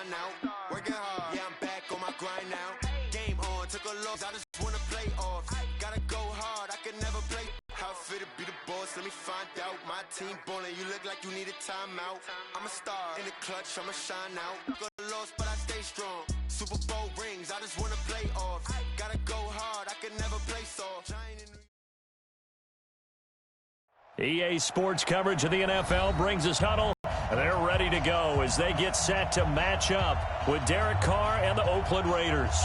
shine out. Working hard, yeah, I'm back on my grind now. Game on, took a loss, I just wanna play off. Gotta go hard, I can never play. How fit to be the boss, let me find out. My team ballin', you look like you need a timeout. I'm a star, in the clutch, I'ma shine out. Got a loss, but I stay strong. Super Bowl rings, I just wanna play off. Gotta go hard, I can never play soft. EA Sports coverage of the NFL brings us huddle. They're ready to go as they get set to match up with Derek Carr and the Oakland Raiders.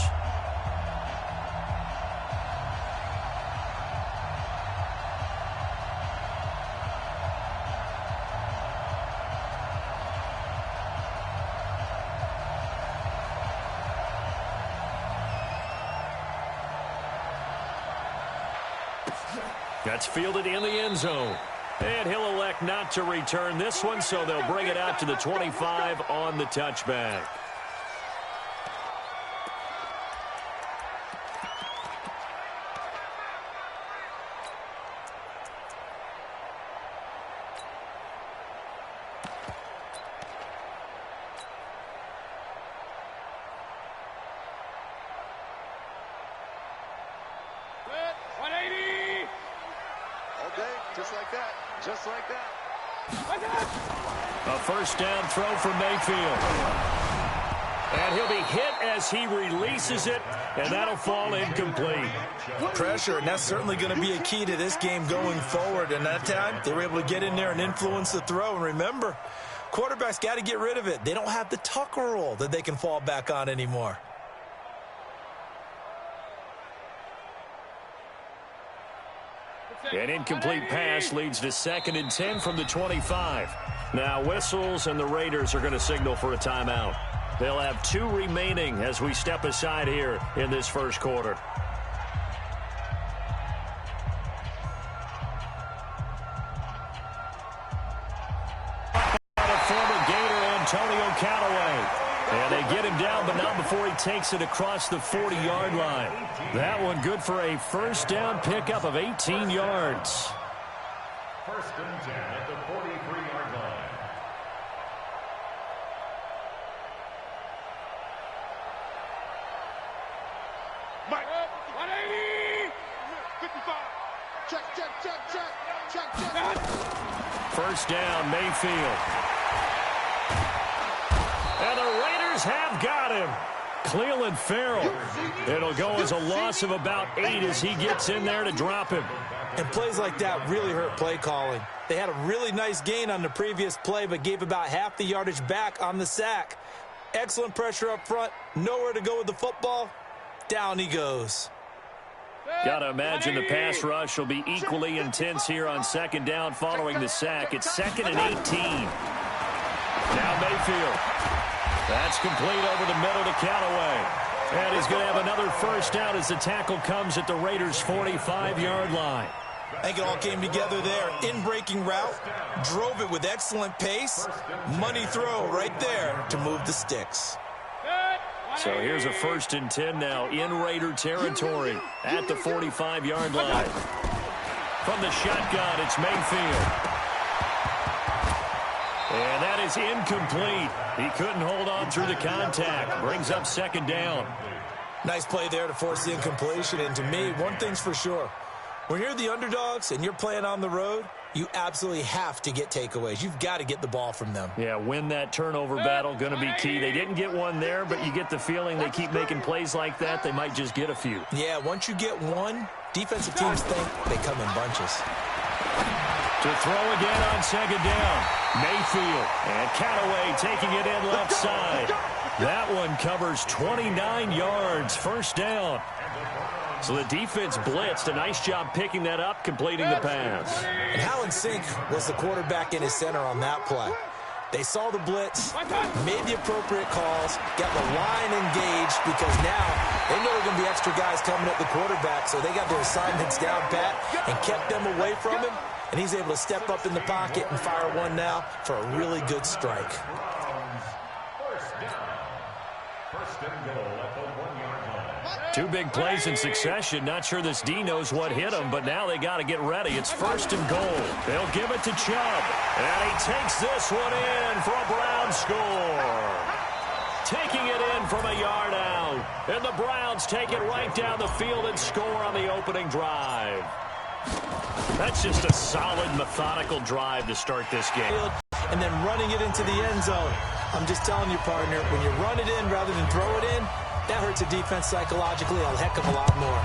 That's fielded in the end zone. And he'll elect not to return this one, so they'll bring it out to the 25 on the touchback. Just like that. A first down throw for Mayfield. And he'll be hit as he releases it, and that'll fall incomplete. Pressure, and that's certainly going to be a key to this game going forward. And that time, they were able to get in there and influence the throw. And remember, quarterbacks got to get rid of it. They don't have the Tucker rule that they can fall back on anymore. An incomplete pass leads to 2nd and 10 from the 25. Now whistles, and the Raiders are going to signal for a timeout. They'll have 2 remaining as we step aside here in this first quarter. A former Gator, Antonio Callaway. And they get him down, but not before he takes it across the 40-yard line. That one good for a first down pickup of 18 yards. First and 10 at the 43-yard line. Mike, 180! 55. Check. First down, Mayfield. And the Raiders have got him. Cleveland Farrell. It'll go as a loss of about 8 as he gets in there to drop him. And plays like that really hurt play calling. They had a really nice gain on the previous play, but gave about half the yardage back on the sack. Excellent pressure up front. Nowhere to go with the football. Down he goes. Got to imagine the pass rush will be equally intense here on 2nd down following the sack. It's 2nd and 18. Now Mayfield. That's complete over the middle to Callaway. And he's going to have another first down as the tackle comes at the Raiders' 45-yard line. I think it all came together there. In-breaking route, drove it with excellent pace. Money throw right there to move the sticks. So here's a 1st and 10 now in Raider territory at the 45-yard line. From the shotgun, it's Mayfield. And that is incomplete. He couldn't hold on through the contact. Brings up 2nd down. Nice play there to force the incompletion. And to me, one thing's for sure. When you're the underdogs and you're playing on the road, you absolutely have to get takeaways. You've got to get the ball from them. Yeah, win that turnover battle, going to be key. They didn't get one there, but you get the feeling they keep making plays like that, they might just get a few. Yeah, once you get one, defensive teams think they come in bunches. To throw again on 2nd down. Mayfield and Callaway taking it in left side. That one covers 29 yards. First down. So the defense blitzed. A nice job picking that up, completing the pass. And how in sync was the quarterback in his center on that play? They saw the blitz, made the appropriate calls, got the line engaged because now they know there are going to be extra guys coming at the quarterback, so they got their assignments down pat and kept them away from him, and he's able to step up in the pocket and fire one now for a really good strike. First and goal at the 1-yard line. 2 big plays in succession. Not sure this D knows what hit him, but now they got to get ready. It's 1st and goal. They'll give it to Chubb, and he takes this one in for a Brown score. taking it in from a yard out. And the Browns take it right down the field and score on the opening drive. That's just a solid, methodical drive to start this game. And then running it into the end zone. I'm just telling you, partner, when you run it in rather than throw it in, that hurts a defense psychologically a heck of a lot more.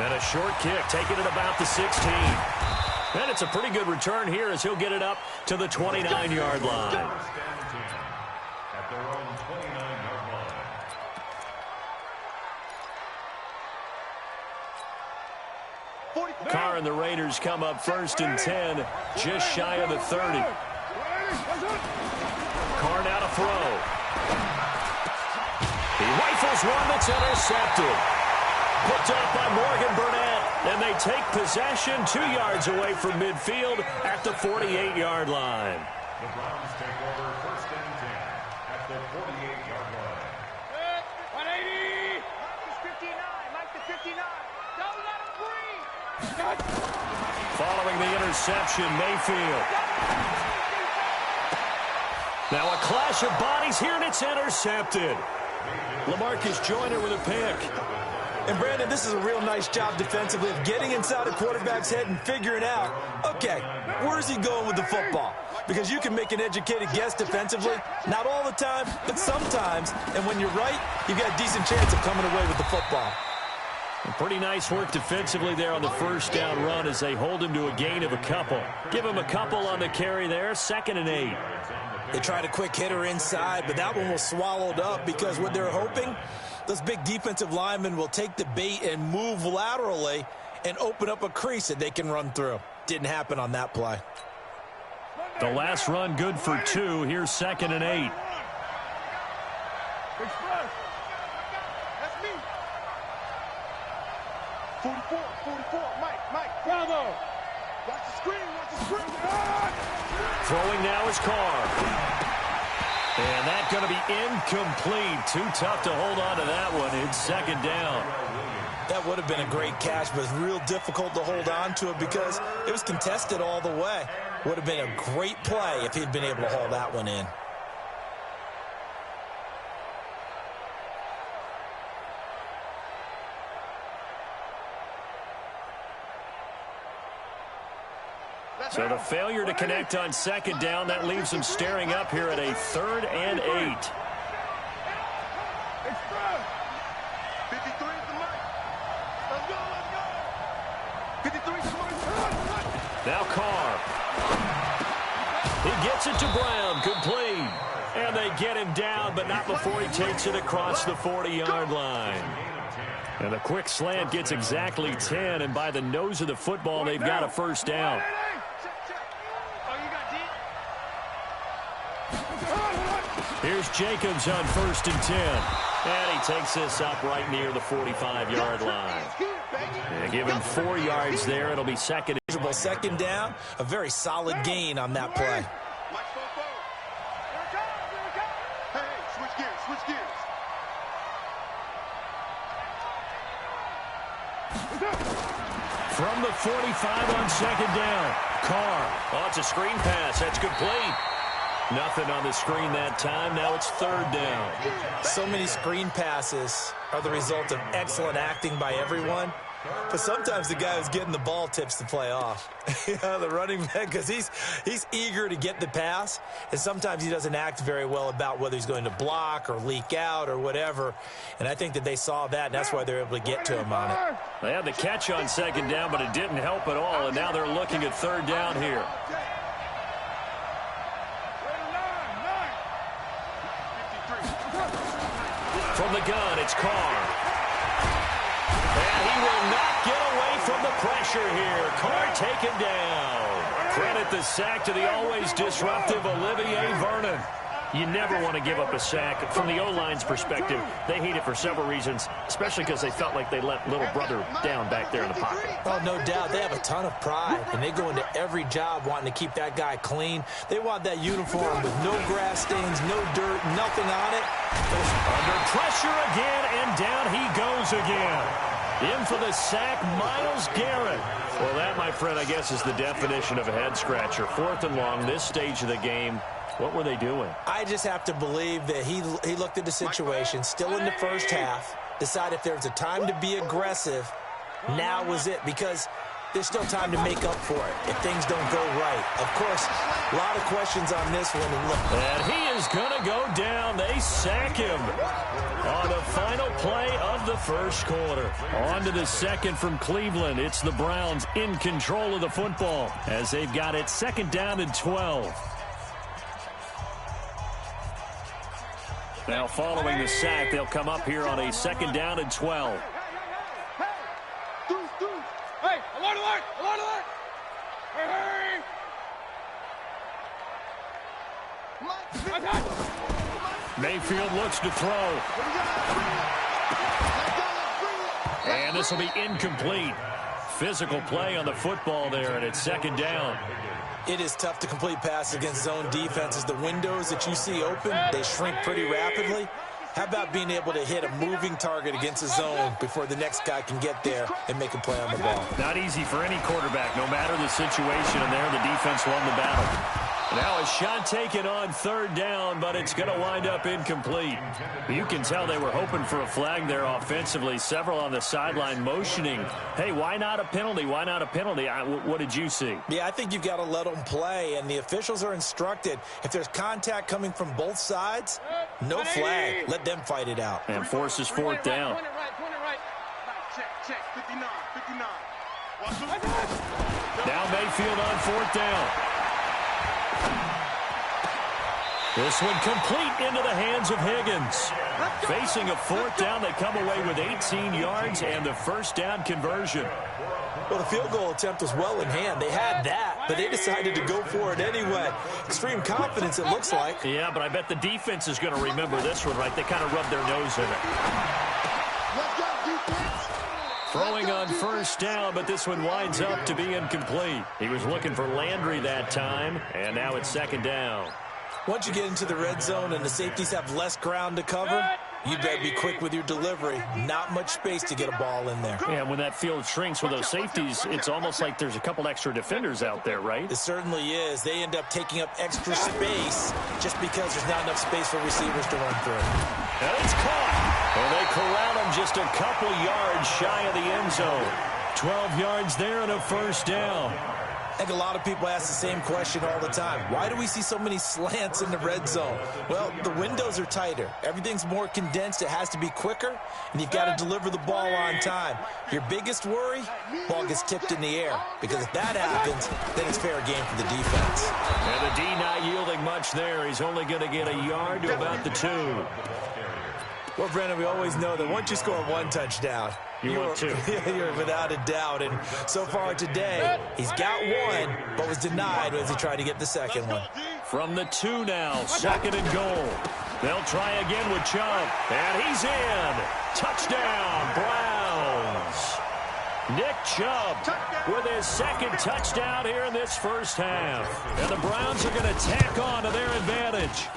And a short kick, taking it about the 16. And it's a pretty good return here as he'll get it up to the 29-yard line. At their own 29-yard line. Carr and the Raiders come up 1st and 10, just shy of the 30. Carr now to throw. He rifles one that's intercepted. Picked up by Morgan Burnett, and they take possession 2 yards away from midfield at the 48-yard line. The Browns take over 1st and 10 at the 48-yard line. 180. Mike to 59. Mike to 59. Don't let him breathe. Following the interception, Mayfield. Now a clash of bodies here, and it's intercepted. LaMarcus Joyner with a pick. And, Brandon, this is a real nice job defensively of getting inside a quarterback's head and figuring out, okay, where's he going with the football? Because you can make an educated guess defensively, not all the time, but sometimes. And when you're right, you've got a decent chance of coming away with the football. Pretty nice work defensively there on the first down run as they hold him to a gain of a couple. Give him a couple on the carry there, 2nd and 8. They tried a quick hitter inside, but that one was swallowed up because what they're hoping, those big defensive linemen will take the bait and move laterally and open up a crease that they can run through. Didn't happen on that play. The last run good for 2. Here's 2nd and 8. Express. That's me. 44. Mike. Bravo. Watch the screen. Throwing now is Carr. And that's going to be incomplete. Too tough to hold on to that one. It's 2nd down. That would have been a great catch, but it's real difficult to hold on to it because it was contested all the way. Would have been a great play if he'd been able to haul that one in. So the failure to connect on 2nd down, that leaves them staring up here at a 3rd and 8. 53 is the mic. Let's go. 53 is the mic. Now Carr. He gets it to Brown, complete. And they get him down, but not before he takes it across the 40-yard line. And the quick slant gets exactly 10, and by the nose of the football, they've got a 1st down. Here's Jacobs on 1st and 10. And he takes this up right near the 45-yard line. And give him 4 yards there. It'll be 2nd. 2nd down, a very solid gain on that play. Hey, switch gears. From the 45 on 2nd down. Carr. Oh, it's a screen pass. That's complete. Nothing on the screen that time. Now it's 3rd down. So many screen passes are the result of excellent acting by everyone. But sometimes the guy who's getting the ball tips the play off. The running back, because he's eager to get the pass, and sometimes he doesn't act very well about whether he's going to block or leak out or whatever. And I think that they saw that, and that's why they're able to get to him on it. They had the catch on 2nd down, but it didn't help at all, and now they're looking at 3rd down here. From the gun, it's Carr. And he will not get away from the pressure here. Carr taken down. Credit the sack to the always disruptive Olivier Vernon. You never want to give up a sack. From the O-line's perspective, they hate it for several reasons, especially because they felt like they let little brother down back there in the pocket. Oh, no doubt. They have a ton of pride, and they go into every job wanting to keep that guy clean. They want that uniform with no grass stains, no dirt, nothing on it. Under pressure again, and down he goes again. In for the sack, Myles Garrett. Well, that, my friend, I guess is the definition of a head-scratcher. 4th and long, this stage of the game. What were they doing? I just have to believe that he looked at the situation, still in the first half, decided if there was a time to be aggressive, now was it, because there's still time to make up for it if things don't go right. Of course, a lot of questions on this one. And he is going to go down. They sack him on the final play of the first quarter. On to the second from Cleveland. It's the Browns in control of the football as they've got it second down and 12. Now following the sack, they'll come up here on a second down and 12. Hey, alert, alert, alert, alert! Hey, hey! Mayfield looks to throw. And this will be incomplete. Physical play on the football there, and it's second down. It is tough to complete passes against zone defenses. The windows that you see open, they shrink pretty rapidly. How about being able to hit a moving target against a zone before the next guy can get there and make a play on the ball? Not easy for any quarterback, no matter the situation, and there the defense won the battle. Now a shot taken on third down, but it's going to wind up incomplete. You can tell they were hoping for a flag there offensively. Several on the sideline motioning, hey, why not a penalty? Why not a penalty? What did you see? Yeah, I think you've got to let them play, and the officials are instructed. If there's contact coming from both sides, no flag. Let them fight it out. And forces fourth down. Point it right. Check, 59. Now Mayfield on fourth down. This one complete into the hands of Higgins. Facing a fourth down, they come away with 18 yards and the first down conversion. Well, the field goal attempt was well in hand. They had that, but they decided to go for it anyway. Extreme confidence, it looks like. Yeah, but I bet the defense is going to remember this one, right? They kind of rubbed their nose in it. Throwing on first down, but this one winds up to be incomplete. He was looking for Landry that time, and now it's second down. Once you get into the red zone and the safeties have less ground to cover, you better be quick with your delivery. Not much space to get a ball in there. Yeah, when that field shrinks with those safeties, it's almost like there's a couple extra defenders out there, right? It certainly is. They end up taking up extra space just because there's not enough space for receivers to run through. And it's caught. Well, they corral him just a couple yards shy of the end zone. 12 yards there and a first down. I think a lot of people ask the same question all the time. Why do we see so many slants in the red zone? Well, the windows are tighter. Everything's more condensed. It has to be quicker, and you've got to deliver the ball on time. Your biggest worry, ball gets tipped in the air, because if that happens, then it's fair game for the defense. And the D not yielding much there. He's only going to get a yard to about the 2. Well, Brennan, we always know that once you score one touchdown, you're without a doubt. And so far today, he's got one, but was denied as he tried to get the second one. From the 2 now, second and goal. They'll try again with Chubb, and he's in. Touchdown, Browns. Nick Chubb with his second touchdown here in this first half. And the Browns are going to tack on to their advantage.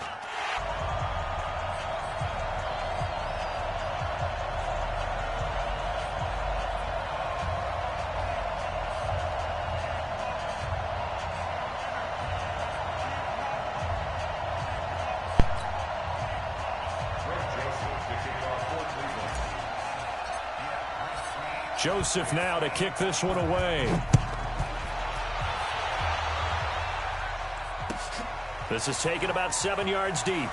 Joseph now to kick this one away. This is taken about 7 yards deep.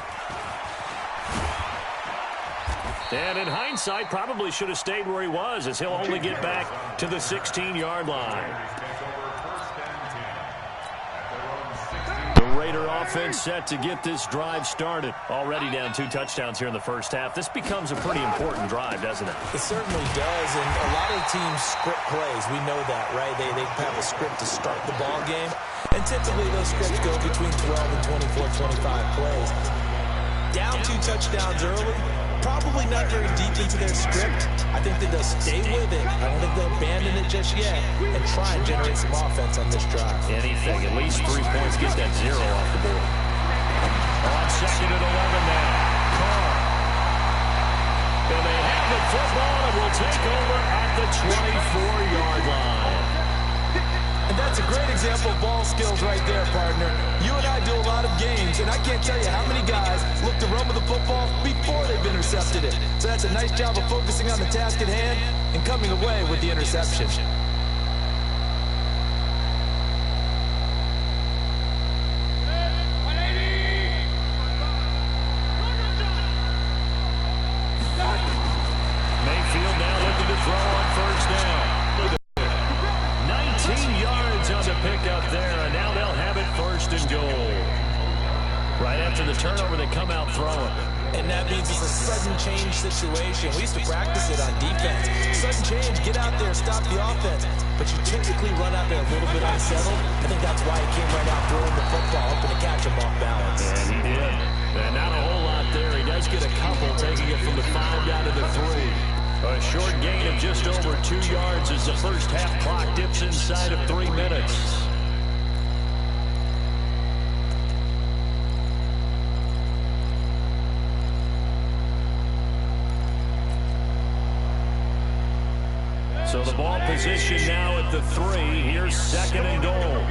And in hindsight, probably should have stayed where he was, as he'll only get back to the 16-yard line. The Raider offense set to get this drive started. Already down 2 touchdowns here in the first half. This becomes a pretty important drive, doesn't it? It certainly does, and a lot of teams script plays. We know that, right? They have a script to start the ball game, and typically those scripts go between 12 and 24, 25 plays. Down 2 touchdowns early, probably not very deep into their script. I think that they'll stay with it. I don't think they'll abandon it just yet and try and generate some offense on this drive. Anything, at least 3 points, get that 0 off the board. On second and 11 now. Carr. And they have the football and will take over at the 24-yard line. And that's a great example of ball skills right there, partner. You and I do a lot of games games, and I can't tell you how many guys look to run with the football before they've intercepted it. So that's a nice job of focusing on the task at hand and coming away with the interception. Mayfield now looking to throw on first down. 19 yards on the pickup there, and now they'll have it first and goal. Right after the turnover, they come out throwing. And that means it's a sudden change situation. We used to practice it on defense. Sudden change, get out there, stop the offense. But you typically run out there a little bit unsettled. I think that's why he came right out throwing the football, hoping to catch him off balance. And he did. And not a whole lot there. He does get a couple, taking it from the 5 down to the 3. A short gain of just over 2 yards as the first half clock dips inside of 3 minutes. So the ball position now at the 3. Here's second and goal.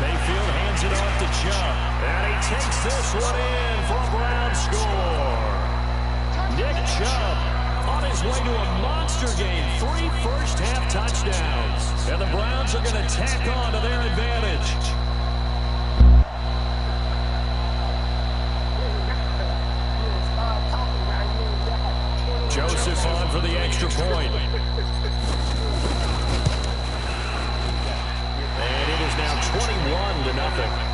Mayfield hands it off to Chubb. And he takes this one in for a Brown score. Nick Chubb on his way to a monster game. 3 first-half touchdowns. And the Browns are going to tack on to their advantage. Joseph on for the extra point. And it is now 21-0.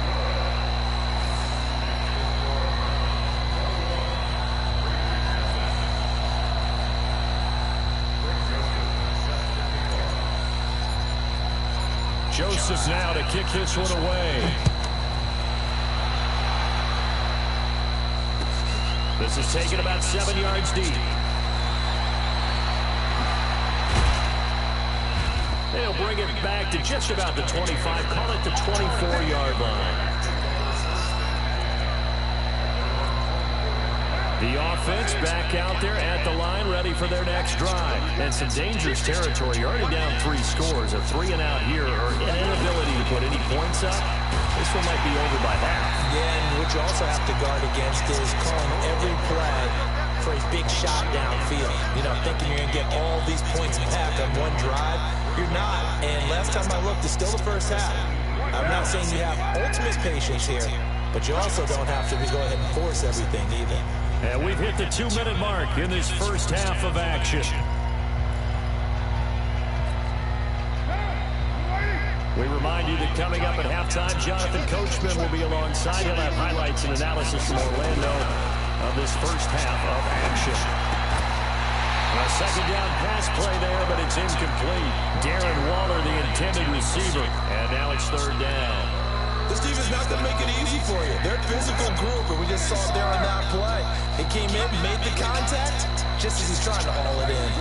Joseph now to kick this one away. This is taken about 7 yards deep. They'll bring it back to just about the 25, call it the 24-yard line. The offense back out there at the line, ready for their next drive. And some dangerous territory. You're already down 3 scores. A 3-and-out here, or an inability to put any points up. This one might be over by half. Yeah, and what you also have to guard against is calling every play for a big shot downfield. You know, thinking you're going to get all these points back on one drive. You're not. And last time I looked, it's still the first half. I'm not saying you have ultimate patience here, but you also don't have to go ahead and force everything either. And we've hit the 2-minute mark in this first half of action. We remind you that coming up at halftime, Jonathan Coachman will be alongside. He'll have highlights and analysis from Orlando of this first half of action. A second down pass play there, but it's incomplete. Darren Waller, the intended receiver. And now it's third down. This defense not going to make it easy for you. They're a physical group, and we just saw it there on that play. He came in, made the contact, just as he's trying to haul it in.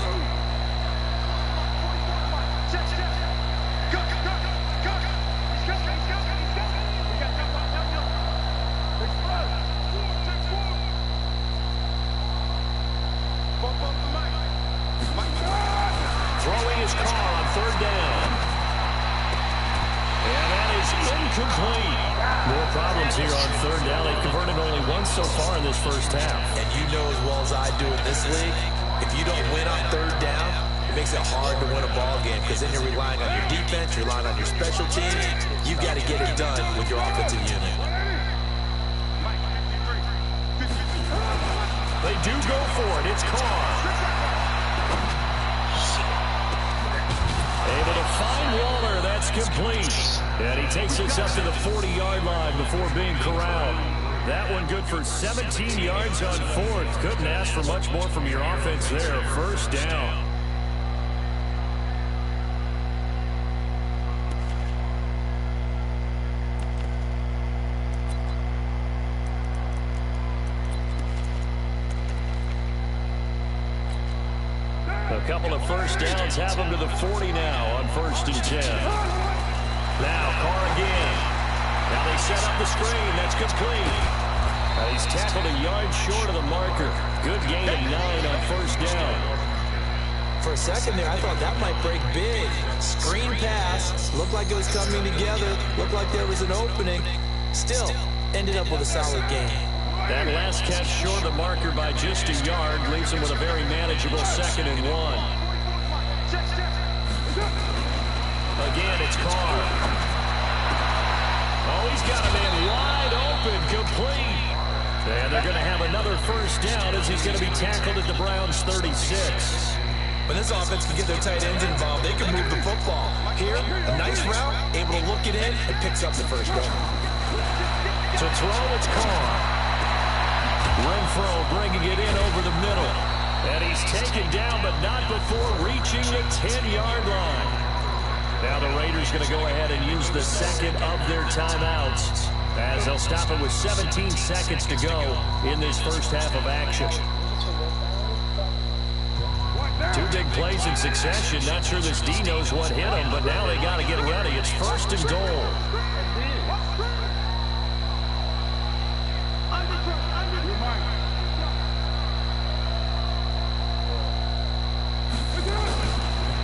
Throwing his car on third down. And that is incomplete. More problems here on third down. They've converted only once so far in this first half. And you know as well as I do in this league, if you don't win on third down, it makes it hard to win a ball game because then you're relying on your defense, you're relying on your special teams. You've got to get it done with your offensive unit. They do go for it. It's Carr. Able to find Waller. That's complete. And he takes us up to the 40-yard line before being corralled. That one good for 17 yards on fourth. Couldn't ask for much more from your offense there. First down. A couple of first downs have them to the 40 now on 1st and 10. Now Carr again. Now they set up the screen. That's complete. He's tackled a yard short of the marker. Good gain of 9 on first down. For a second there, I thought that might break big. Screen pass. Looked like it was coming together. Looked like there was an opening. Still, ended up with a solid game. That last catch short of the marker by just a yard leaves him with a very manageable 2nd and 1. Again, it's Carr. Oh, he's got him in wide open, complete. And they're going to have another first down as he's going to be tackled at the Browns' 36. When this offense can get their tight ends involved, they can move the football. Here, a nice route, able to look it in, and picks up the first down. To throw, it's Carr. Renfro bringing it in over the middle. And he's taken down, but not before reaching the 10-yard line. Now the Raiders going to go ahead and use the second of their timeouts as they'll stop it with 17 seconds to go in this first half of action. 2 big plays in succession. Not sure this D knows what hit him, but now they got to get ready. It's 1st and goal.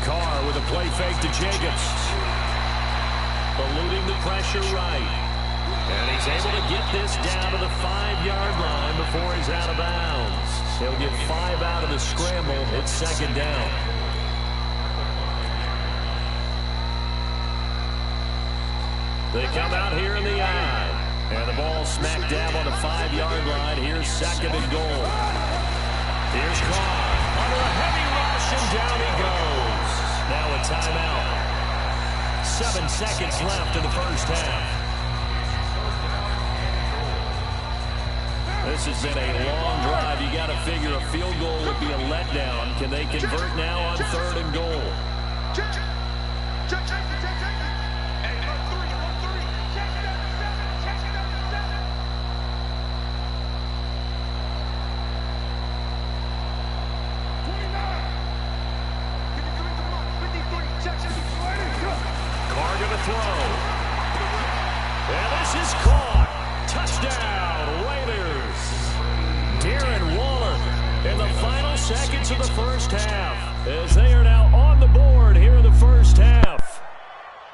Carr with a play fake to Jacobs. Eluding the pressure right. And he's able to get this down to the 5-yard line before he's out of bounds. He'll get 5 out of the scramble. It's 2nd down. They come out here in the eye. And the ball smack dab on the 5-yard line. Here's 2nd and goal. Here's Carr. Under a heavy rush, and down he goes. Now a timeout. 7 seconds left in the first half. This has been a long drive. You got to figure a field goal would be a letdown. Can they convert now on 3rd and goal? Carr going to throw. And this is caught. Touchdown, Raiders. Darren Waller in the final seconds of the first half as they are now on the board here in the first half.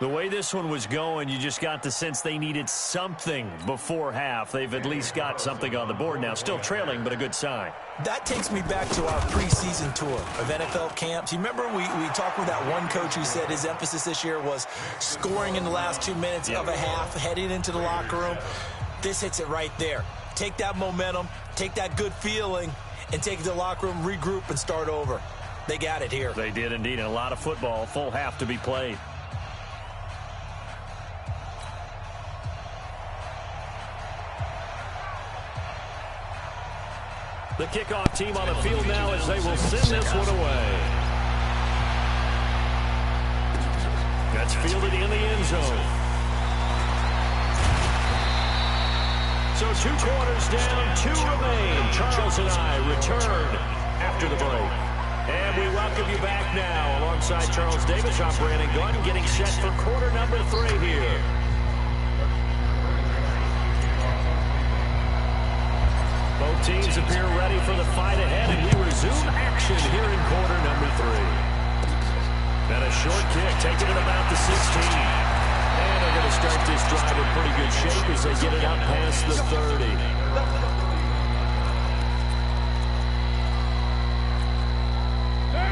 The way this one was going, you just got the sense they needed something before half. They've at least got something on the board now. Still trailing, but a good sign. That takes me back to our preseason tour of NFL camps. You remember we talked with that one coach who said his emphasis this year was scoring in the last 2 minutes of a half, heading into the locker room. This hits it right there. Take that momentum, take that good feeling, and take it to the locker room, regroup, and start over. They got it here. They did indeed. And a lot of football, full half to be played. The kickoff team on the field now as they will send this one away. That's fielded in the end zone. So 2 quarters down, 2 remain. Charles and I return after the break. And we welcome you back now alongside Charles Davis. I'm Brandon Gunn getting set for quarter number 3 here. Both teams appear ready for the fight ahead, and we resume action here in quarter number 3. And a short kick taken at about the 16. And they're going to start this drive in pretty good shape as they get it up past the 30.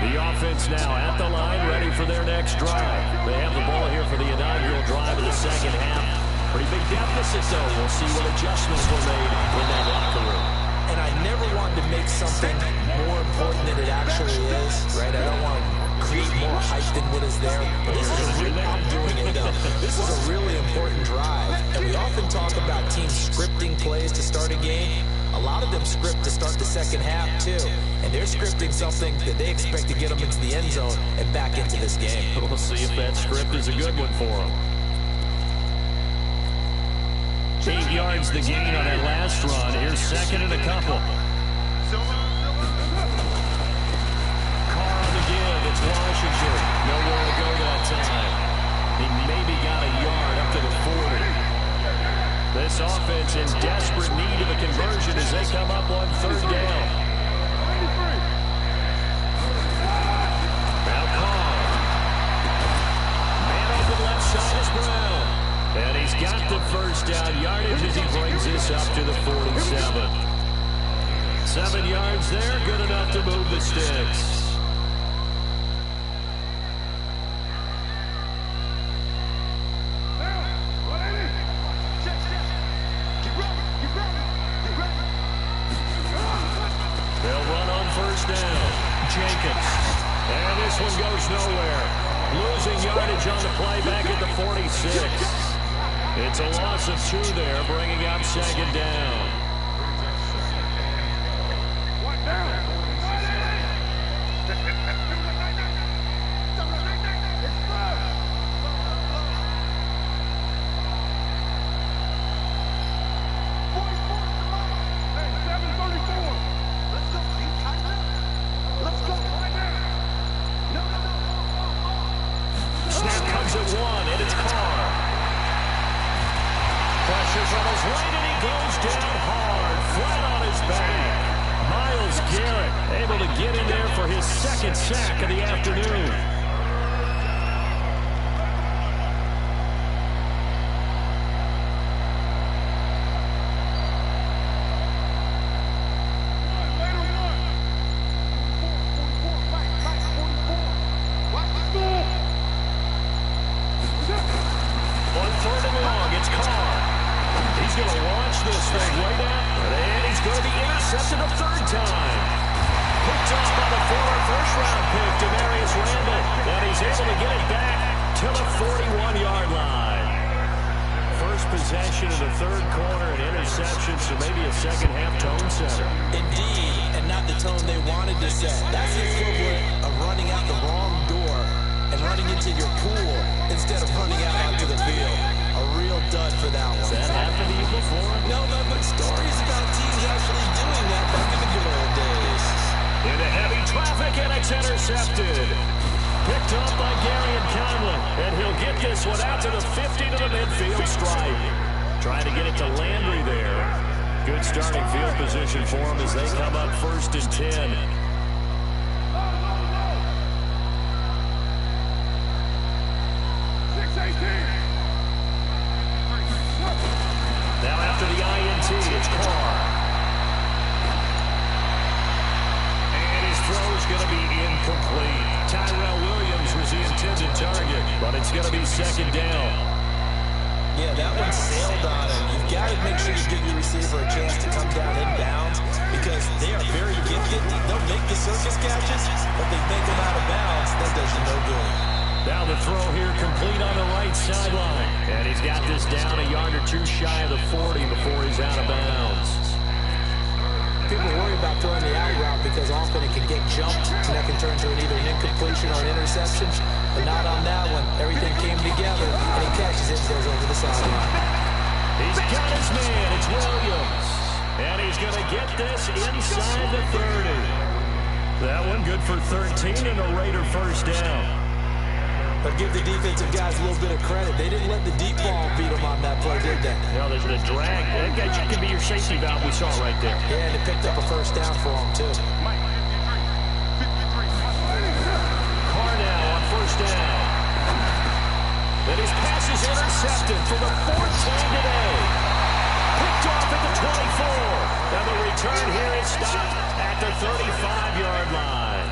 The offense now at the line, ready for their next drive. They have the ball here for the inaugural drive of the second half. Pretty big deficit, though. We'll see what adjustments were made in that locker room. And I never wanted to make something more important than it actually is, right? I don't want to create more hype than what is there. But this is I'm doing it, though. This is a really important drive. And we often talk about teams scripting plays to start a game. A lot of them script to start the second half, too. And they're scripting something that they expect to get them into the end zone and back into this game. We'll see if that script is a good one for them. 8 yards the gain on that last run. Here's second and a couple. Carr on the give. It's Washington. Nowhere to go that time. He maybe got a yard up to the 40. This offense in desperate need of a conversion as they come up on 3rd down. side is Brown. And he's got the first down yardage as he brings this up to the 47. 7 yards there, good enough to move the sticks. They'll run on first down. Jacobs. And this one goes nowhere. Losing yardage on the play back at the 46. It's a loss of 2 there, bringing up second down. Snap comes at 1, and it's Carr. Pressure from his right, and he goes down hard, flat on his back. Myles Garrett able to get in there for his second sack of the afternoon. On third and long, it's Carr. He's going to launch this thing right out, and he's going to be intercepted a third time. Picked off by the former first-round pick, Demarius Randall, and he's able to get it back to the 41-yard line. First possession of the third quarter, an interception, so maybe a second-half tone setter. Indeed, and not the tone they wanted to set. That's the equivalent of running out the wrong door and running into your pool instead of running out onto the field. A real dud for that one. Has that happened to you before? No, but stories about teams actually doing that back in the good old days. Into heavy traffic, and it's intercepted. Picked up by Gary and Conlon, and he'll get this one out to the 50 to the midfield stripe. Trying to get it to Landry there. Good starting field position for him as they come up first and 10. Now after the INT, it's Carr. And his throw's going to be incomplete. Tyrell Williams was the intended target, but it's going to be second down. Yeah, that one sailed on him. You've got to make sure you give your receiver a chance to come down inbounds because they are very gifted. They'll make the circus catches, but they make them out of bounds. That does you no good. Now the throw here complete on the right sideline. And he's got this down a yard or 2 shy of the 40 before he's out of bounds. People worry about throwing the out route because often it can get jumped and that can turn to either an incompletion or an interception. But not on that one. Everything came together and he catches it and goes over the sideline. He's got his man. It's Williams. And he's going to get this inside the 30. That one good for 13 and a Raider first down. But give the defensive guys a little bit of credit. They didn't let the deep ball beat them on that play, did they? No, there's a drag. That guy could be your safety valve. We saw it right there. Yeah, and they picked up a first down for him, too. Carr now on first down. Then his pass is intercepted for the 4th time today. Picked off at the 24. And the return here is stopped at the 35-yard line.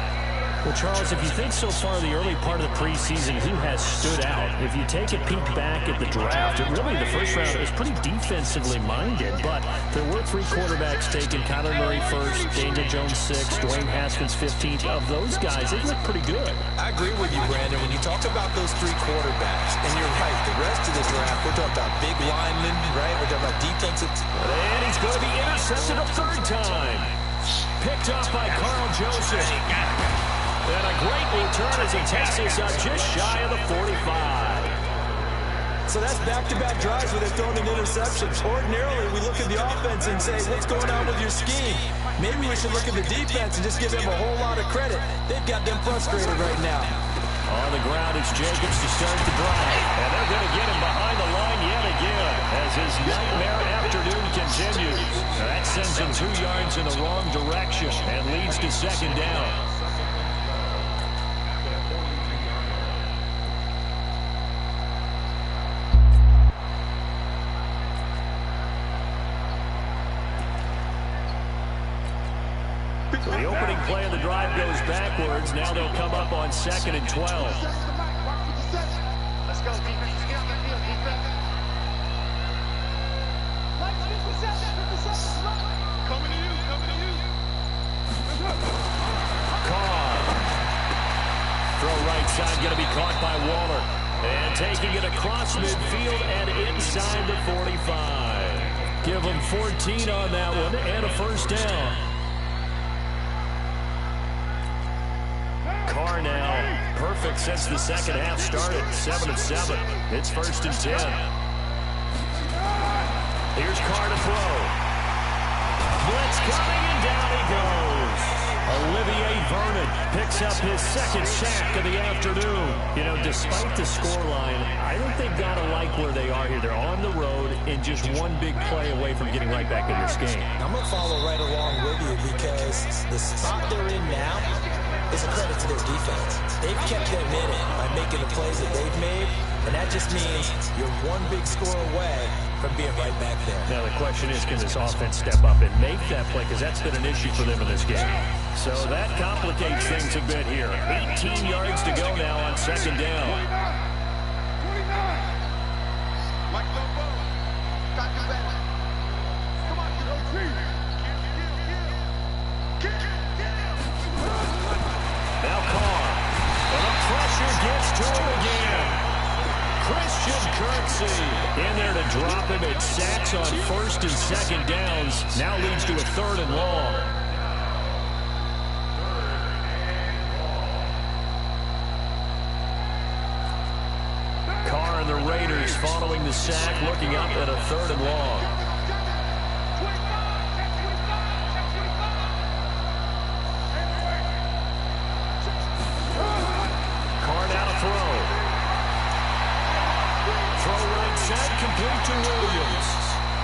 Well, Charles, if you think so far the early part of the preseason, who has stood out? If you take a peek back at the draft, really the first round was pretty defensively minded, but there were 3 quarterbacks taken. Kyler Murray first, Daniel Jones 6th, Dwayne Haskins 15th. Of those guys, they look pretty good. I agree with you, Brandon. When you talk about those 3 quarterbacks, and you're right, the rest of the draft, we're talking about big linemen, right? We're talking about defensive. And he's going to be intercepted a 3rd time. Picked up by Carl Joseph. And a great return as he takes us just shy of the 45. So that's back-to-back drives where they've thrown an interception. Ordinarily, we look at the offense and say, what's going on with your scheme? Maybe we should look at the defense and just give them a whole lot of credit. They've got them frustrated right now. On the ground, it's Jacobs to start the drive. And they're going to get him behind the line yet again as his nightmare afternoon continues. That sends him 2 yards in the wrong direction and leads to second down. So the opening play of the drive goes backwards. Now they'll come up on 2nd and 12. Let's go, defense. Get on the field, defense. Coming to you, coming to you. Carr. Throw right side, going to be caught by Waller. And taking it across midfield and inside the 45. Give them 14 on that one and a first down. Carr now perfect since the second half started. 7 of 7. It's 1st and 10. Here's Carr to throw. Blitz coming and down he goes. Olivier Vernon picks up his 2nd sack of the afternoon. You know, despite the scoreline, I think they've got to like where they are here. They're on the road and just one big play away from getting right back in this game. I'm going to follow right along with you because the spot they're in now is a credit to their defense. They've kept them in it by making the plays that they've made, and that just means you're one big score away from being right back there. Now the question is, can this offense step up and make that play? Because that's been an issue for them in this game. So that complicates things a bit here. 18 yards to go now on 2nd down. 29. Mike Lobo. Got you better. Come on, you don't see. Now Carr. And the pressure gets to him again. Christian Kirksey in there to drop him at sacks on 1st and 2nd downs. Now leads to a 3rd and long. Carr and the Raiders following the sack, looking up at a 3rd and long. Carr now to throw. Throw right side, complete to Williams.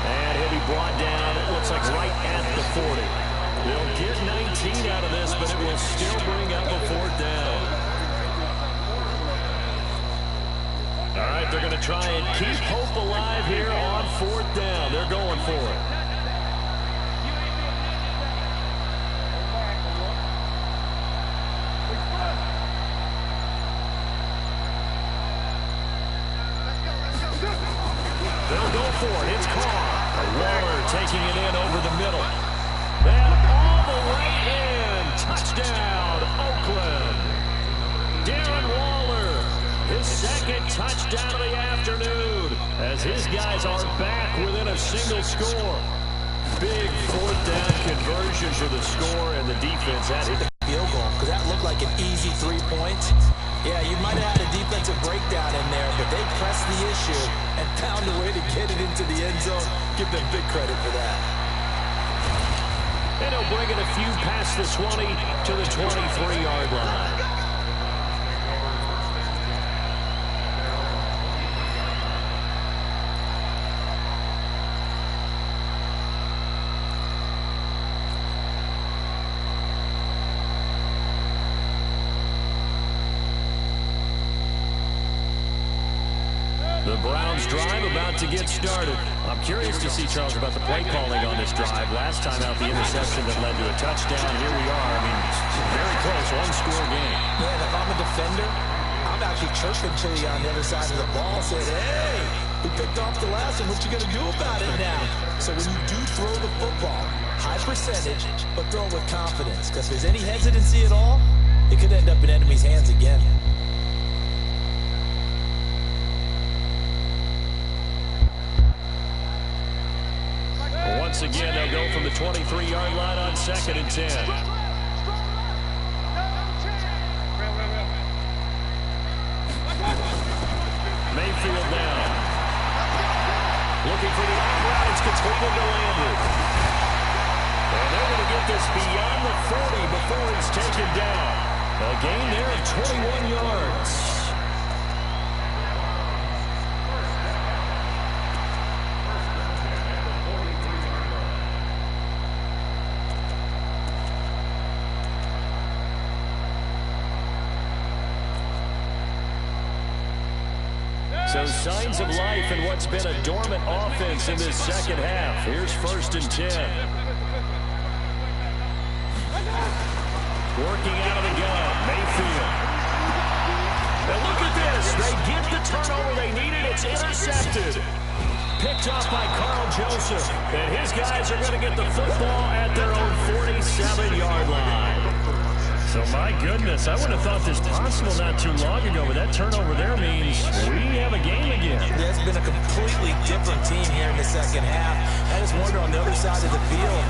And he'll be brought down, it looks like right at the 40. They'll get 19 out of this, but it will still bring up a 4th down. All right, they're going to try and keep hope alive here on 4th down. They're going for it. They'll go for it. It's Carr. Waller taking it in over the middle. And all the way in. Touchdown, Oakland. Darren Waller, his 2nd touchdown of the afternoon, as his guys are back within a single score. Big 4th down conversion for the score, and the defense had it. Field goal, because that looked like an easy 3 points. Yeah, you might have had a defensive breakdown in there, but they pressed the issue and found a way to get it into the end zone. Give them big credit for that. And he'll bring it a few past the 20 to the 23-yard line. The Browns drive about to get started. I'm curious to see, Charles, about the play calling on this drive. Last time out, the interception that led to a touchdown. Here we are. I mean, very close, one-score game. Yeah, and if I'm a defender, I'm actually chirping to you on the other side of the ball, saying, hey, we picked off the last one. What you going to do about it now? So when you do throw the football, high percentage, but throw it with confidence. Because if there's any hesitancy at all, it could end up in enemy's hands again. Once again, they'll go from the 23-yard line on 2nd and 10. Mayfield now. Looking for the out. It's completed to Landry. And they're going to get this beyond the 40 before it's taken down. A gain there of 21 yards. So signs of life in what's been a dormant offense in this second half. Here's 1st and 10. Working out of the gun, Mayfield. And look at this. They get the turnover they needed. It's intercepted. Picked off by Carl Joseph. And his guys are going to get the football at their own 47-yard line. So, my goodness, I would have thought this possible not too long ago, but that turnover there means we have a game again. Yeah, it's been a completely different team here in the second half. I just wonder on the other side of the field,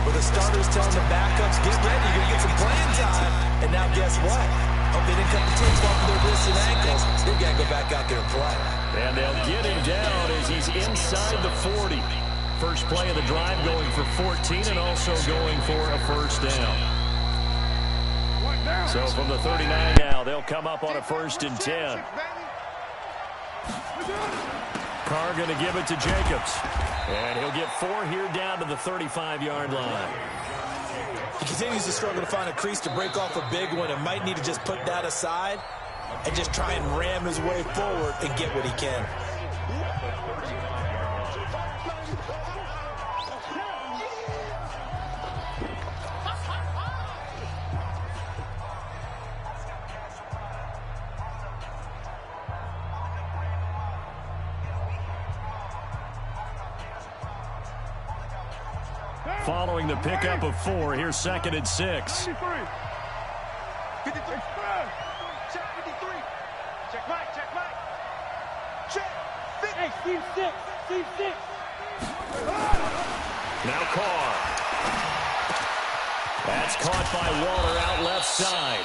where the starters telling the backups, get ready, you're going to get some playing time. And now guess what? Hope they didn't cut the tape off of their wrists and ankles. They've got to go back out there and play. And they'll get him down as he's inside the 40. First play of the drive going for 14 and also going for a first down. So from the 39 now, they'll come up on a 1st and 10. Carr going to give it to Jacobs. And he'll get 4 here down to the 35-yard line. He continues to struggle to find a crease to break off a big one and might need to just put that aside and just try and ram his way forward and get what he can. Following the pickup of 4, here's 2nd and 6. 53. Check 53. Check Mike. Check Mike. Check 50. Hey, Steve 6. Steve 6. Now Carr. That's caught by Waller out left side.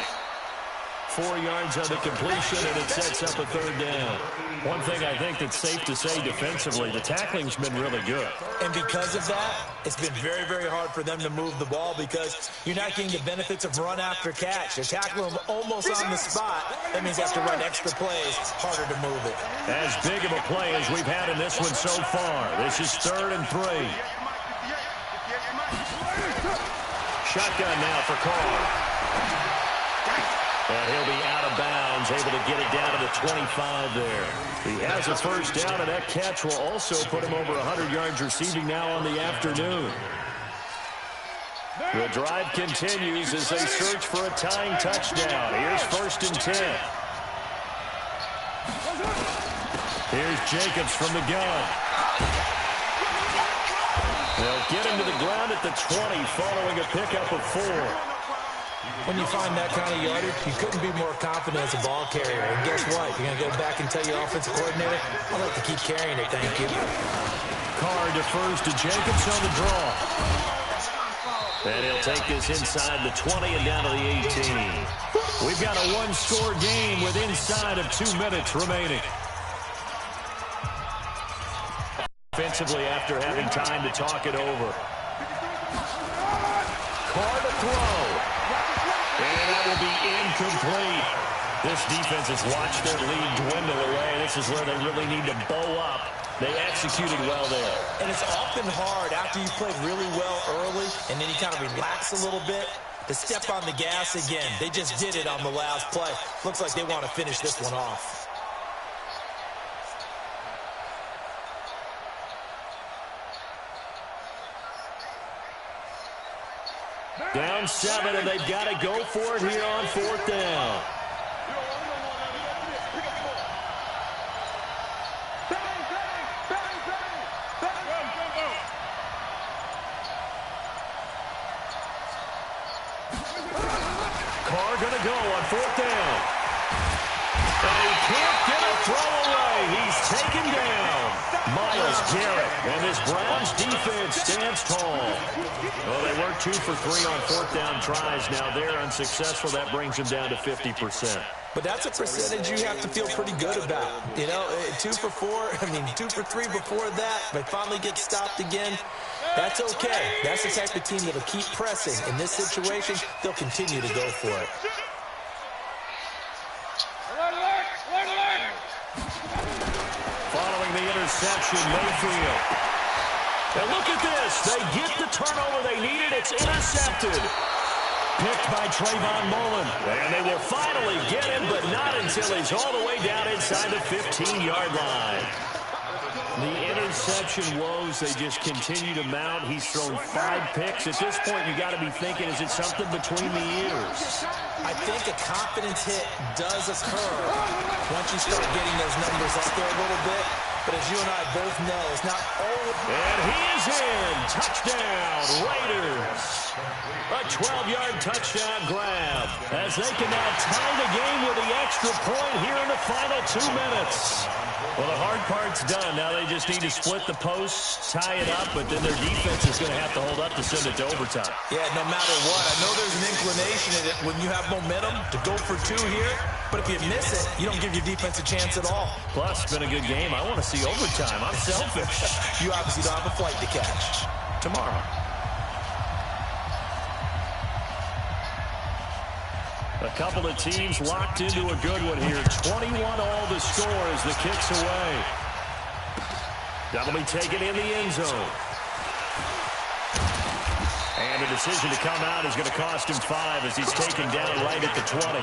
4 yards on the completion, and it sets up a 3rd down. One thing I think that's safe to say defensively, the tackling's been really good. And because of that, it's been very, very hard for them to move the ball because you're not getting the benefits of run after catch. They're tackling them almost on the spot. That means they have to run extra plays, harder to move it. As big of a play as we've had in this one so far. This is 3rd and 3. Shotgun now for Carr. And he'll be out of bounds, able to get it down to the 25 there. He has a first down, and that catch will also put him over 100 yards receiving now on the afternoon. The drive continues as they search for a tying touchdown. Here's 1st and 10. Here's Jacobs from the gun. They'll get him to the ground at the 20 following a pickup of 4. When you find that kind of yardage, you couldn't be more confident as a ball carrier. And guess what? You're going to go back and tell your offensive coordinator, I'd like to keep carrying it, thank you. Carr defers to Jacobs on the draw. And he'll take this inside the 20 and down to the 18. We've got a one-score game with inside of 2 minutes remaining. Offensively after having time to talk it over. Carr to throw. And that will be incomplete. This defense has watched their lead dwindle away. This is where they really need to bow up. They executed well there. And it's often hard after you played really well early and then you kind of relax a little bit to step on the gas again. They just did it on the last play. Looks like they want to finish this one off. Down 7, and they've got to go for it here on 4th down. Carr going to go on 4th down. And he can't get a throw away. He's taken down. Myles Garrett, and this Browns defense stands tall. Well, they were 2 for 3 on 4th down tries. Now they're unsuccessful. That brings them down to 50%. But that's a percentage you have to feel pretty good about. You know, 2 for 2 for 3 before that. They finally get stopped again. That's okay. That's the type of team that'll keep pressing. In this situation, they'll continue to go for it. Following the interception, Mayfield. And look at this. They get the turnover they needed. It's intercepted. Picked by Trayvon Mullen. And they will finally get him, but not until he's all the way down inside the 15-yard line. The interception interception woes, they just continue to mount. He's thrown 5 picks. At this point, you got to be thinking, is it something between the ears? I think a confidence hit does occur once you start getting those numbers up there a little bit. But as you and I both know, it's not all. And he is in. Touchdown, Raiders. A 12-yard touchdown grab as they can now tie the game with the extra point here in the final 2 minutes. Well, the hard part's done. Now they just need to split the posts, tie it up, but then their defense is going to have to hold up to send it to overtime. Yeah, no matter what. I know there's an inclination in it when you have momentum to go for 2 here, but if you miss it, you don't give your defense a chance at all. Plus, it's been a good game. I want to see overtime. I'm selfish. You obviously don't have a flight to catch. Tomorrow. A couple of teams locked into a good one here. 21 all the score as the kick's away. That'll be taken in the end zone. And a decision to come out is going to cost him 5 as he's taken down right at the 20.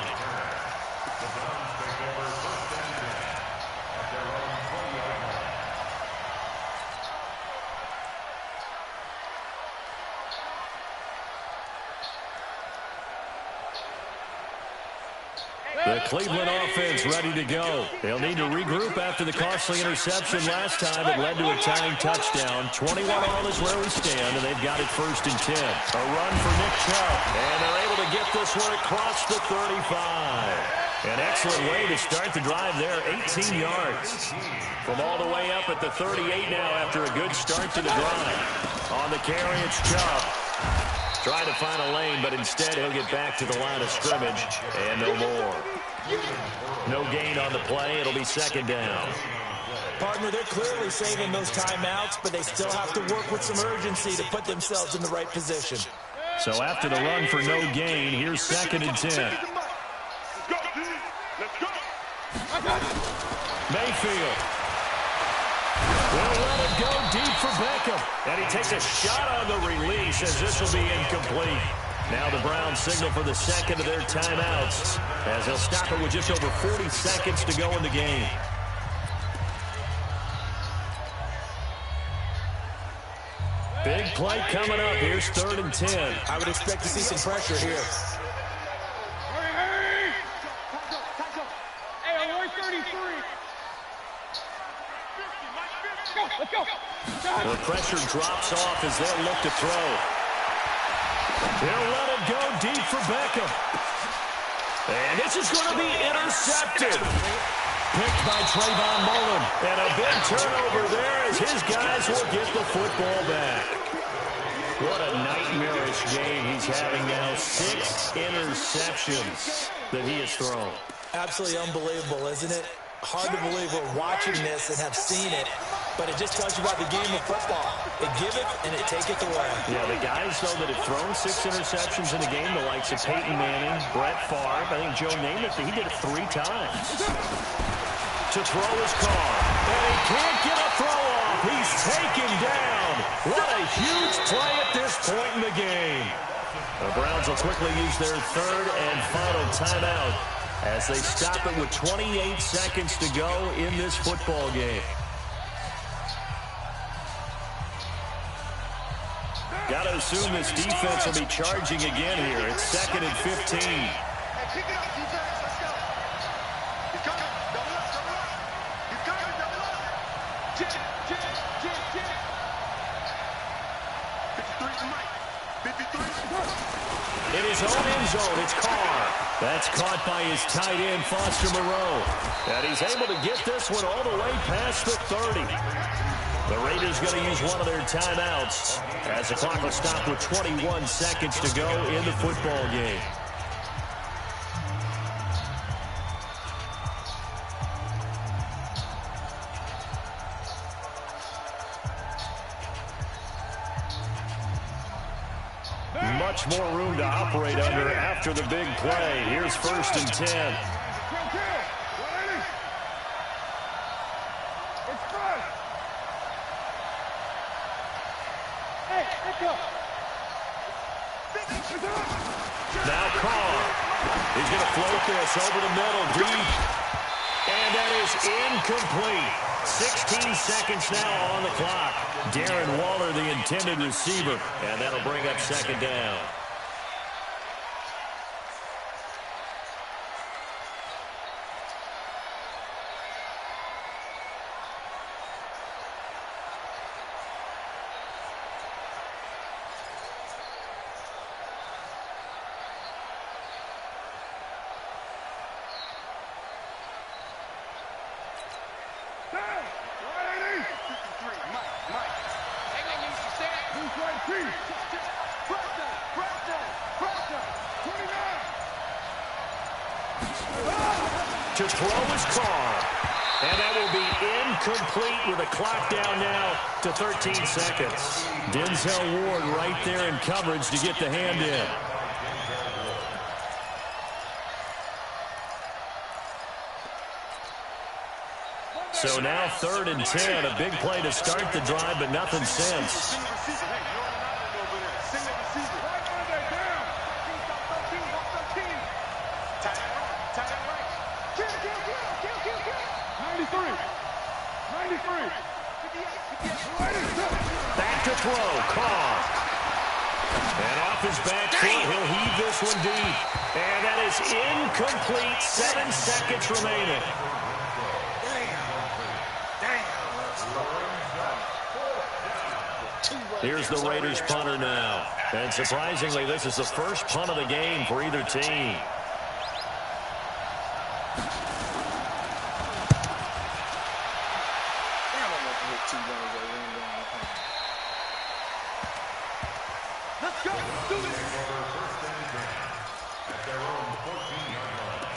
The Cleveland offense ready to go. They'll need to regroup after the costly interception last time. It led to a tying touchdown. 21 all is where we stand, and they've got it 1st and 10. A run for Nick Chubb, and they're able to get this one across the 35. An excellent way to start the drive there, 18 yards. From all the way up at the 38 now after a good start to the drive. On the carry, it's Chubb. Trying to find a lane, but instead he'll get back to the line of scrimmage, and no more. No gain on the play. It'll be 2nd down. Partner, they're clearly saving those timeouts, but they still have to work with some urgency to put themselves in the right position. So after the run for no gain, here's 2nd and 10. Mayfield. They'll let it go deep for Beckham. And he takes a shot on the release as this will be incomplete. Now the Browns signal for the 2nd of their timeouts as they'll stop it with just over 40 seconds to go in the game. Big play coming up. Here's 3rd and 10. I would expect to see some pressure here. The pressure drops off as they'll look to throw. They'll let it go deep for Beckham. And this is going to be intercepted. Picked by Trayvon Mullen. And a big turnover there as his guys will get the football back. What a nightmarish game he's having now. 6 interceptions that he has thrown. Absolutely unbelievable, isn't it? Hard to believe we're watching this and have seen it, but it just tells you about the game of football. They give it and they take it away. Yeah, the guys, though, that have thrown 6 interceptions in a game, the likes of Peyton Manning, Brett Favre, I think Joe Namath, he did it 3 times. To throw his car, and he can't get a throw off. He's taken down. What a huge play at this point in the game. The Browns will quickly use their 3rd and final timeout as they stop it with 28 seconds to go in this football game. Got to assume this defense will be charging again here. It's 2nd and 15. In his own end zone, it's Carr. That's caught by his tight end, Foster Moreau. And he's able to get this one all the way past the 30. The Raiders going to use one of their timeouts as the clock will stop with 21 seconds to go in the football game. Much more room to operate under after the big play. Here's 1st and 10. Now Carr. He's going to float this over the middle deep. And that is incomplete. 16 seconds now on the clock. Darren Waller, the intended receiver, and that'll bring up second down. To throw his car. And that will be incomplete with a clock down now to 13 seconds. Denzel Ward right there in coverage to get the hand in. So now 3rd and 10. A big play to start the drive, but nothing since. Back to throw, Carr. And off his back foot, he'll heave this one deep. And that is incomplete, 7 seconds remaining. Here's the Raiders punter now. And surprisingly, this is the first punt of the game for either team. Let's go. Do it. At their own 14-yard line.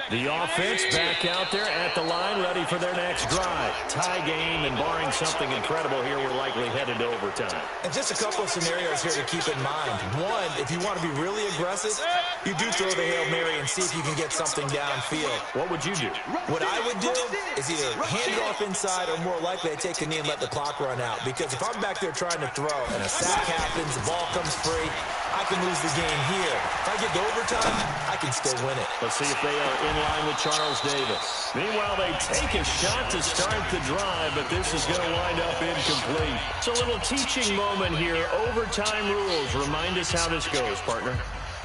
The offense back out there at the line, ready for their next drive. Tie game, and barring something incredible here, we're likely headed to overtime. And just a couple of scenarios here to keep in mind. One, if you want to be really aggressive, you do throw the Hail Mary and see if you can get something downfield. What would you do? What I would do is either hand it off inside or more likely I take a knee and let the clock run out. Because if I'm back there trying to throw and a sack happens, the ball comes free, I can lose the game here. If I get to overtime, I can still win it. Let's see if they are in line with Charles Davis. Meanwhile, they take a shot to start the drive, but this is going to wind up incomplete. It's a little teaching moment here. Overtime rules. Remind us how this goes, partner.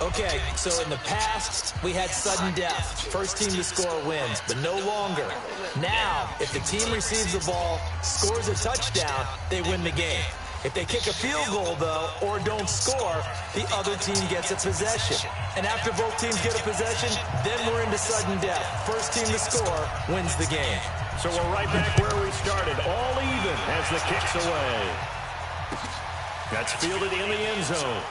Okay, so in the past, we had sudden death. First team to score wins, but no longer. Now, if the team receives the ball, scores a touchdown, they win the game. If they kick a field goal, though, or don't score, the other team gets a possession. And after both teams get a possession, then we're into sudden death. First team to score wins the game. So we're right back where we started, all even as the kick's away. That's fielded in the end zone.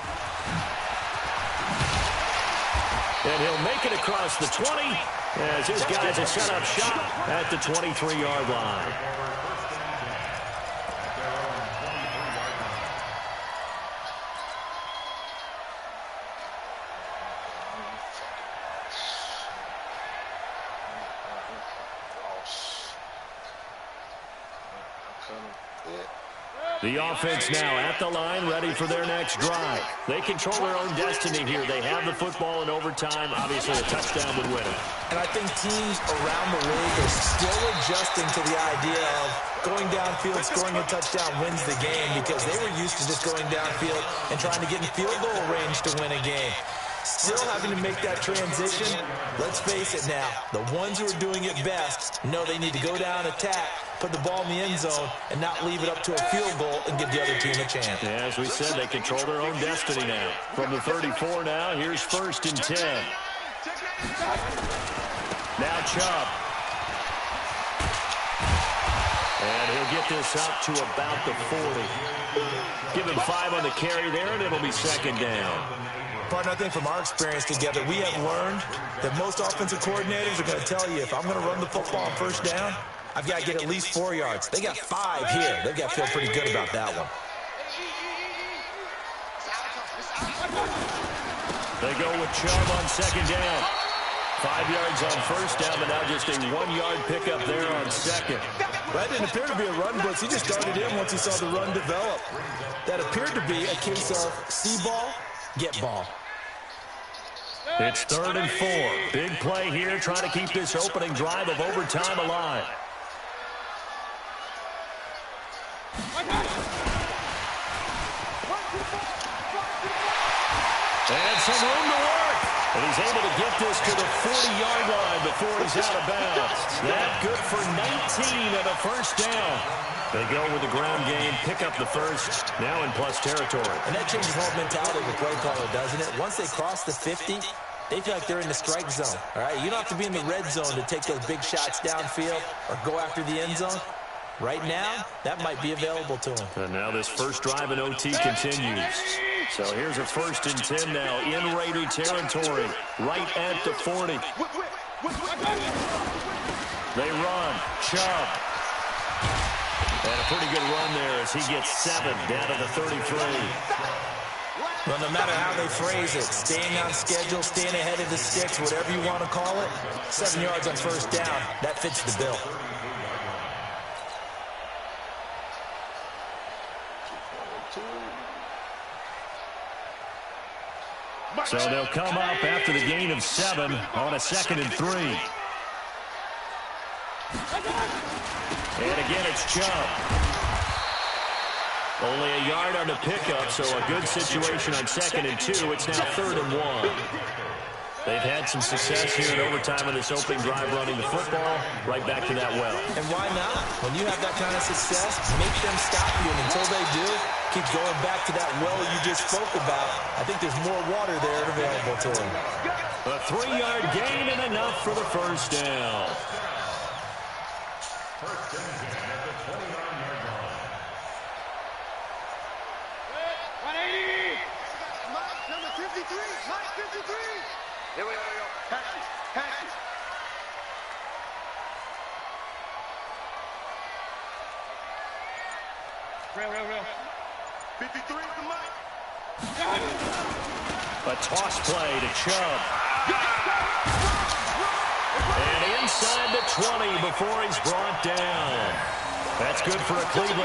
And he'll make it across the 20 as his guys will set up shop at the 23-yard line. The offense now at the line, ready for their next drive. They control their own destiny here. They have the football in overtime. Obviously, a touchdown would win it. And I think teams around the league are still adjusting to the idea of going downfield, scoring a touchdown wins the game, because they were used to just going downfield and trying to get in field goal range to win a game. Still having to make that transition. Let's face it now, the ones who are doing it best know they need to go down, attack, put the ball in the end zone, and not leave it up to a field goal and give the other team a chance. Yeah, as we said, they control their own destiny now. From the 34 now, here's 1st and 10. Now Chubb. And he'll get this up to about the 40. Give him 5 on the carry there, and it'll be second down. Partner, I think from our experience together, we have learned that most offensive coordinators are going to tell you, if I'm going to run the football on first down, I've got to get at least 4 yards. They got 5 here. They've got to feel pretty good about that one. They go with Chubb on second down. 5 yards on first down, but now just a 1-yard pickup there on second. That didn't appear to be a run blitz. He just darted in once he saw the run develop. That appeared to be a case of see ball, get ball. It's 3rd and 4. Big play here, trying to keep this opening drive of overtime alive. And some room to work. And he's able to get this to the 40-yard line before he's out of bounds. That good for 19 and a first down. They go with the ground game, pick up the first, now in plus territory. And that changes the whole mentality of the play caller, doesn't it? Once they cross the 50, they feel like they're in the strike zone. All right, you don't have to be in the red zone to take those big shots downfield or go after the end zone. Right now, that might be available to them. And now this first drive in OT continues. So here's a 1st and 10 now in Raider territory, right at the 40. They run. Chubb. And a pretty good run there as he gets 7 down to the 33. Well, no matter how they phrase it, staying on schedule, staying ahead of the sticks, whatever you want to call it, 7 yards on first down, that fits the bill. So they'll come up after the gain of 7 on a 2nd and 3. And again, it's Chubb. Only a yard on the pickup, so a good situation on 2nd and 2. It's now 3rd and 1. They've had some success here in overtime in this opening drive running the football. Right back to that well. And why not? When you have that kind of success, make them stop you. And until they do, keep going back to that well you just spoke about. I think there's more water there available to them. A 3-yard gain and enough for the first down. First and 10 at the 29-yard line. 180. Mike, number 53. Mike, 53. Here we go. Patches. Real. 53 to Mike. A toss play to Chubb. And inside the 20 before he's brought down. That's good for a Cleveland